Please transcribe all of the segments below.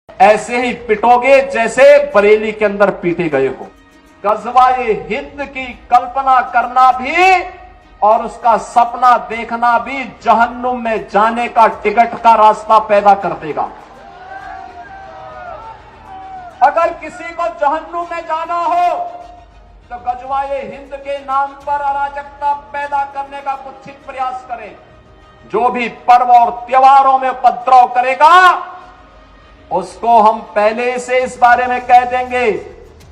ऐसे ही पिटोगे जैसे बरेली के अंदर पीटे गए हो। गजवाए हिंद की कल्पना करना भी और उसका सपना देखना भी जहन्नुम में जाने का टिकट का रास्ता पैदा कर देगा। अगर किसी को जहन्नुम में जाना हो तो गजवाए हिंद के नाम पर अराजकता पैदा करने का कुत्सित प्रयास करें। जो भी पर्व और त्योहारों में उपद्रव करेगा उसको हम पहले से इस बारे में कह देंगे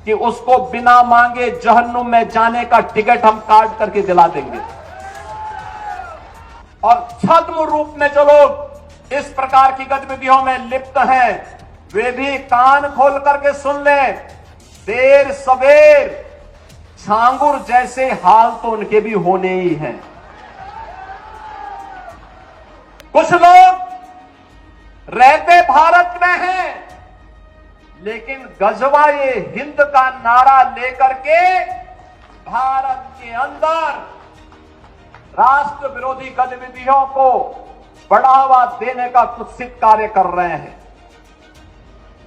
कि उसको बिना मांगे जहन्नुम में जाने का टिकट हम काट करके दिला देंगे। और छद्म रूप में जो लोग इस प्रकार की गतिविधियों में लिप्त हैं वे भी कान खोल करके सुन लें। देर सवेर छांगुर जैसे हाल तो उनके भी होने ही हैं। कुछ लोग रहते भारत में हैं लेकिन गजवाए हिंद का नारा लेकर के भारत के अंदर राष्ट्र विरोधी गतिविधियों को बढ़ावा देने का कुत्सित कार्य कर रहे हैं।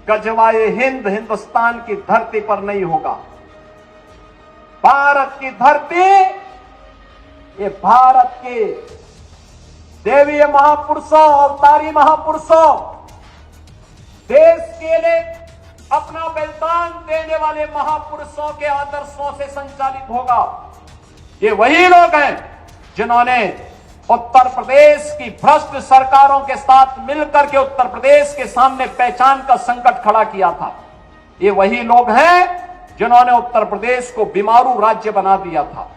गजवाए हिंद हिंदुस्तान की धरती पर नहीं होगा। भारत की धरती ये भारत के देवीय महापुरुषों अवतारी महापुरुषों देश के लिए अपना बलिदान देने वाले महापुरुषों के आदर्शों से संचालित होगा। ये वही लोग हैं जिन्होंने उत्तर प्रदेश की भ्रष्ट सरकारों के साथ मिलकर के उत्तर प्रदेश के सामने पहचान का संकट खड़ा किया था। ये वही लोग हैं जिन्होंने उत्तर प्रदेश को बीमारू राज्य बना दिया था।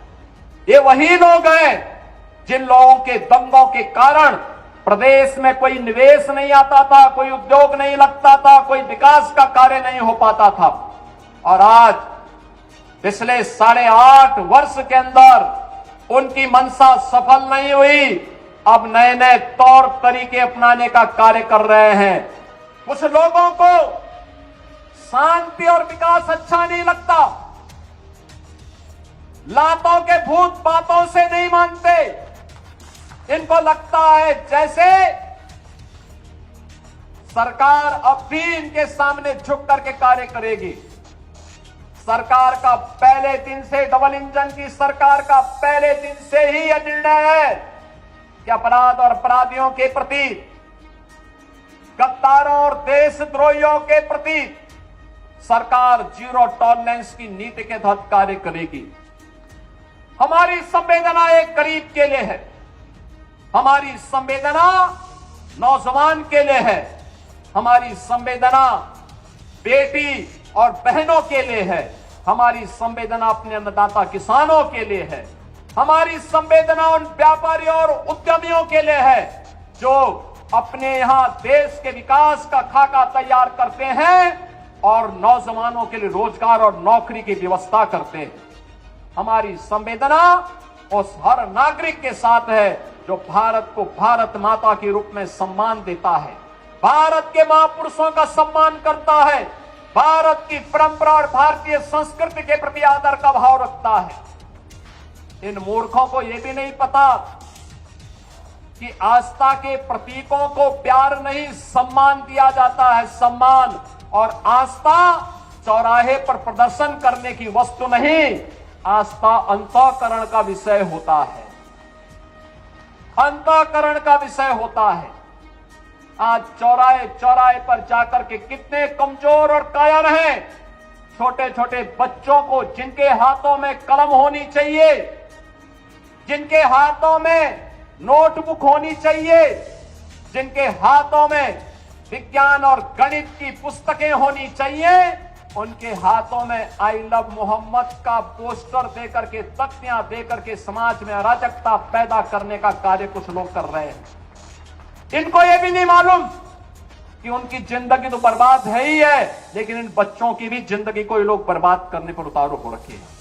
ये वही लोग हैं जिन लोगों के दंगों के कारण प्रदेश में कोई निवेश नहीं आता था, कोई उद्योग नहीं लगता था, कोई विकास का कार्य नहीं हो पाता था। और आज पिछले 8.5 वर्ष के अंदर उनकी मंशा सफल नहीं हुई। अब नए नए तौर तरीके अपनाने का कार्य कर रहे हैं। कुछ लोगों को शांति और विकास अच्छा नहीं लगता, लातों के भूत बातों से नहीं मानते। इनको लगता है जैसे सरकार अब भी इनके सामने झुक करके कार्य करेगी। सरकार का पहले दिन से डबल इंजन की सरकार का पहले दिन से ही यह निर्णय है कि अपराध और अपराधियों के प्रति, गद्दारों और देशद्रोहियों के प्रति सरकार जीरो टॉलरेंस की नीति के तहत कार्य करेगी। हमारी संवेदना एक गरीब के लिए है, हमारी संवेदना नौजवान के लिए है, हमारी संवेदना बेटी और बहनों के लिए है, हमारी संवेदना अपने अन्नदाता किसानों के लिए है, हमारी संवेदना उन व्यापारियों और उद्यमियों के लिए है जो अपने यहां देश के विकास का खाका तैयार करते हैं और नौजवानों के लिए रोजगार और नौकरी की व्यवस्था करते हैं। हमारी संवेदना उस हर नागरिक के साथ है जो भारत को भारत माता के रूप में सम्मान देता है, भारत के महापुरुषों का सम्मान करता है, भारत की परंपरा और भारतीय संस्कृति के प्रति आदर का भाव रखता है। इन मूर्खों को यह भी नहीं पता कि आस्था के प्रतीकों को प्यार नहीं सम्मान दिया जाता है। सम्मान और आस्था चौराहे पर प्रदर्शन करने की वस्तु नहीं, आस्था अंतःकरण का विषय होता है, अंतःकरण का विषय होता है। आज चौराहे चौराहे पर जाकर के कितने कमजोर और कायर हैं छोटे छोटे बच्चों को, जिनके हाथों में कलम होनी चाहिए, जिनके हाथों में नोटबुक होनी चाहिए, जिनके हाथों में विज्ञान और गणित की पुस्तकें होनी चाहिए, उनके हाथों में आई लव मोहम्मद का पोस्टर देकर के, तख्तियां देकर के समाज में अराजकता पैदा करने का कार्य कुछ लोग कर रहे हैं। इनको यह भी नहीं मालूम कि उनकी जिंदगी तो बर्बाद है ही है, लेकिन इन बच्चों की भी जिंदगी को ये लोग बर्बाद करने पर उतारू हो रखे हैं।